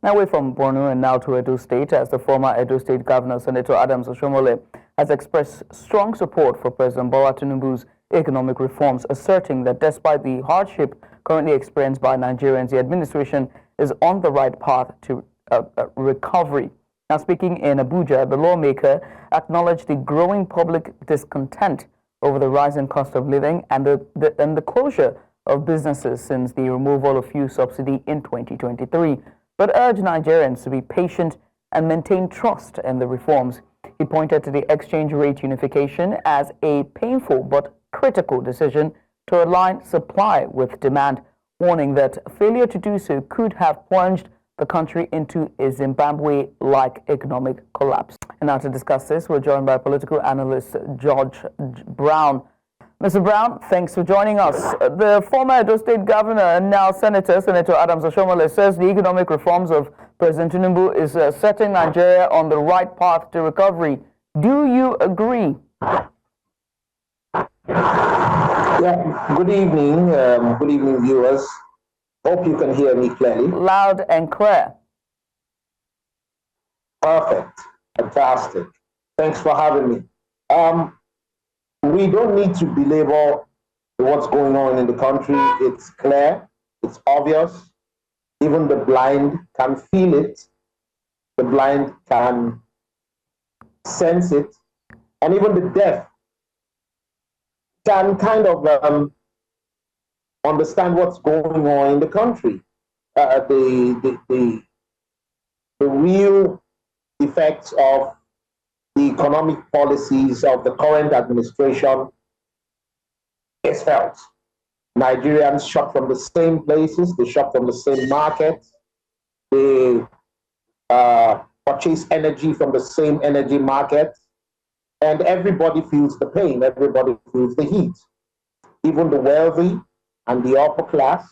Now away from Borno and now to Edo State, as the former Edo State Governor, Senator Oshiomhole, has expressed strong support for President Bola Tinubu's economic reforms, asserting that despite the hardship currently experienced by Nigerians, the administration is on the right path to recovery. Now, speaking in Abuja, the lawmaker acknowledged the growing public discontent over the rising cost of living and the closure of businesses since the removal of fuel subsidy in 2023, but urged Nigerians to be patient and maintain trust in the reforms. He pointed to the exchange rate unification as a painful but critical decision to align supply with demand, warning that failure to do so could have plunged the country into a Zimbabwe-like economic collapse. And now to discuss this, we're joined by political analyst George Brown. Mr. Brown, thanks for joining us. The former Edo State Governor and now Senator Oshiomhole, says the economic reforms of President Tinubu is setting Nigeria on the right path to recovery. Do you agree? Yeah, good evening, viewers. Hope you can hear me clearly. Loud and clear. Perfect. Fantastic. Thanks for having me. We don't need to belabor what's going on in the country. It's clear, it's obvious. Even the blind can feel it. The blind can sense it. And even the deaf can kind of understand what's going on in the country. The real effects of the economic policies of the current administration is felt. Nigerians shop from the same places, they shop from the same markets, they purchase energy from the same energy market, and everybody feels the pain, everybody feels the heat. Even the wealthy and the upper class,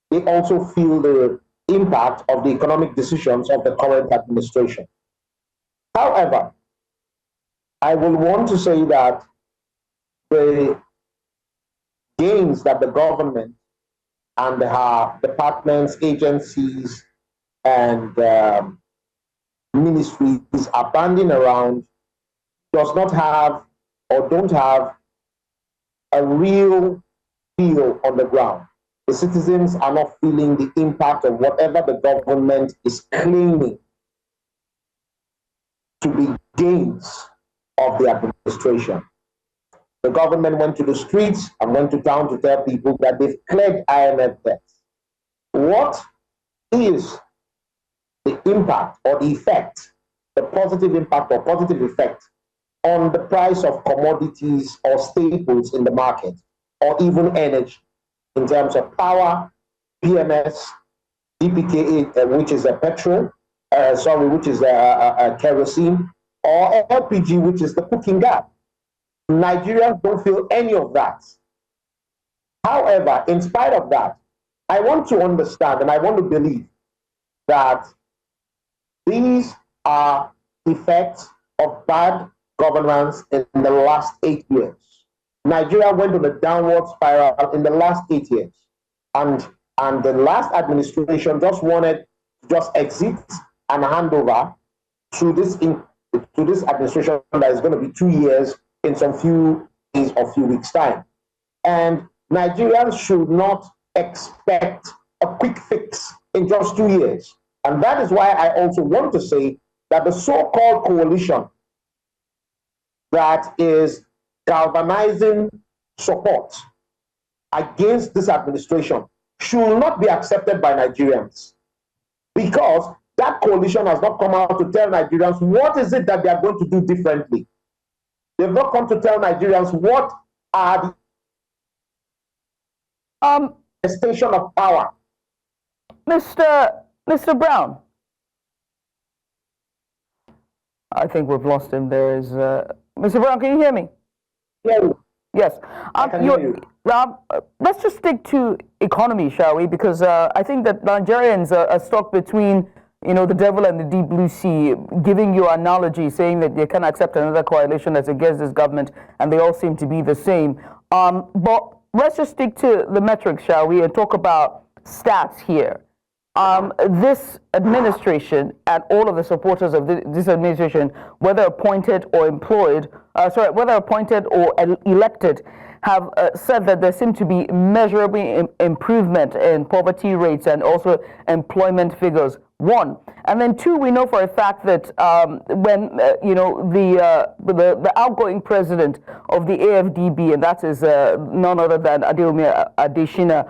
they also feel the impact of the economic decisions of the current administration. However, I will want to say that the gains that the government and her departments, agencies, and ministries are banding around does not have or don't have a real feel on the ground. The citizens are not feeling the impact of whatever the government is claiming to be gains of the administration. The government went to the streets and went to town to tell people that they've cleared IMF debts. What is the impact or the effect, the positive impact or positive effect on the price of commodities or staples in the market, or even energy, in terms of power, PMS, DPK, which is a petrol, which is a kerosene, or LPG, which is the cooking gas? Nigerians don't feel any of that. However, in spite of that, I want to understand and I want to believe that these are effects of bad governance in the last 8 years. Nigeria went on a downward spiral in the last 8 years. And the last administration just wanted to just exit and hand over to this administration that is going to be 2 years in some few days or few weeks' time. And Nigerians should not expect a quick fix in just 2 years. And that is why I also want to say that the so-called coalition that is galvanizing support against this administration should not be accepted by Nigerians, because that coalition has not come out to tell Nigerians what is it that they are going to do differently. They've not come to tell Nigerians what are the station of power. Mr. Brown, I think we've lost him. There is Mr. Brown. Can you hear me? Yeah. Yes. I can hear you. Let's just stick to economy, shall we? Because I think that Nigerians are stuck between, the devil and the deep blue sea, giving you analogy, saying that they can accept another coalition that's against this government, and they all seem to be the same. But let's just stick to the metrics, shall we, and talk about stats here. this administration and all of the supporters of this administration, whether appointed or elected, have said that there seemed to be measurable improvement in poverty rates and also employment figures. One, and then two, we know for a fact that when the outgoing president of the AFDB, and that is none other than Adeomi Adeshina,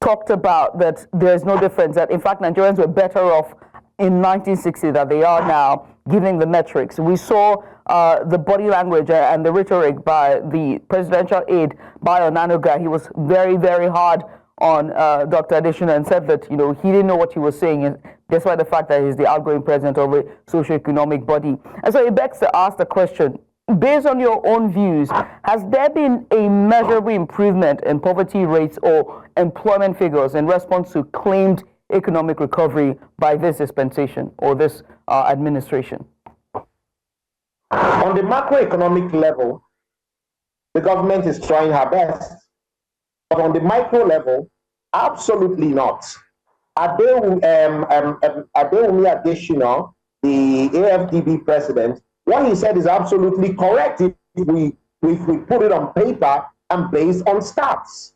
talked about that there is no difference. That in fact Nigerians were better off in 1960 than they are now, given the metrics. We saw the body language and the rhetoric by the presidential aide, Bayo Nanuga. He was very, very hard on Dr. Adeshina and said that, he didn't know what he was saying, despite the fact that he's the outgoing president of a socio-economic body. And so it begs to ask the question, based on your own views, has there been a measurable improvement in poverty rates or employment figures in response to claimed economic recovery by this dispensation or this administration? On the macroeconomic level, the government is trying her best. But on the micro level, absolutely not. Adeomi Adeshina, the AFDB president, what he said is absolutely correct if we put it on paper and based on stats.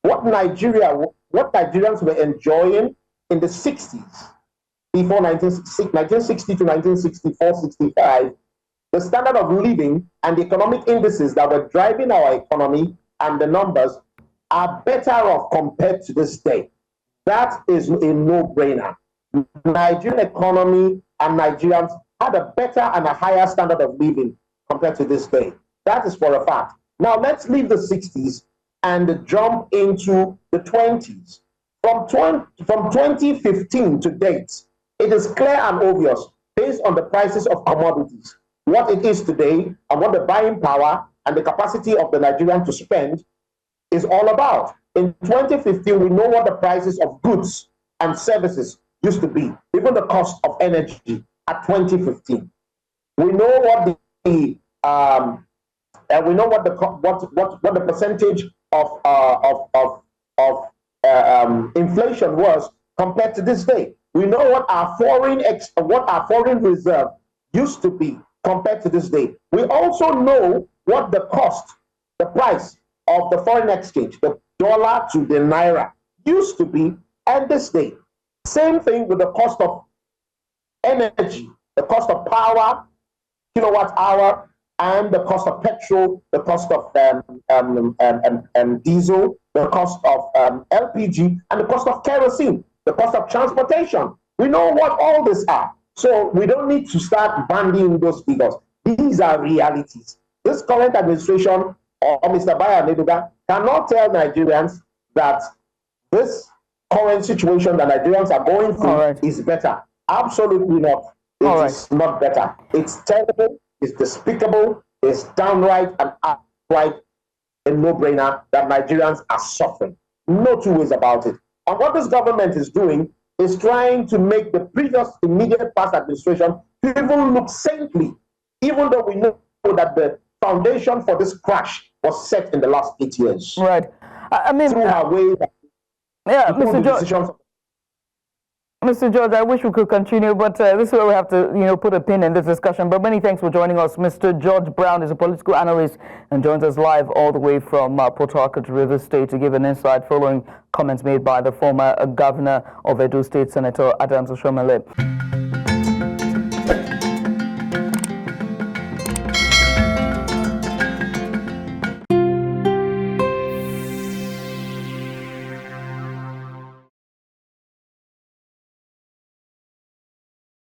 What Nigerians were enjoying in the 60s, before 1960 to 1964, 65, the standard of living and the economic indices that were driving our economy and the numbers are better off compared to this day. That is a no-brainer. Nigerian economy and Nigerians had a better and a higher standard of living compared to this day. That is for a fact. Now let's leave the 60s and jump into the 20s. From 2015 to date, it is clear and obvious, based on the prices of commodities, what it is today and what the buying power and the capacity of the Nigerian to spend is all about. In 2015, we know what the prices of goods and services used to be, even the cost of energy at 2015. We know what the percentage of inflation was compared to this day. We know what our foreign reserve used to be compared to this day. We also know what the price of the foreign exchange, the dollar to the naira, used to be and this day. Same thing with the cost of energy, the cost of power, kilowatt hour, and the cost of petrol, the cost of diesel, the cost of LPG, and the cost of kerosene, the cost of transportation. We know what all these are. So we don't need to start bandying those figures. These are realities. This current administration or Mr. Bayo Nanuga cannot tell Nigerians that this current situation that Nigerians are going through is better. Absolutely not. It is not better. It's terrible, it's despicable, it's downright and outright a no-brainer that Nigerians are suffering. No two ways about it. And what this government is doing is trying to make the previous immediate past administration to even look saintly, even though we know that the foundation for this crash was set in the last 8 years. Right. I mean, through her way. Yeah, Mr. George. Mr. George, I wish we could continue, but this is where we have to, put a pin in this discussion. But many thanks for joining us. Mr. George Brown is a political analyst and joins us live all the way from Port Harcourt, Rivers State, to give an insight following comments made by the former governor of Edo State, Senator Adams Oshiomhole.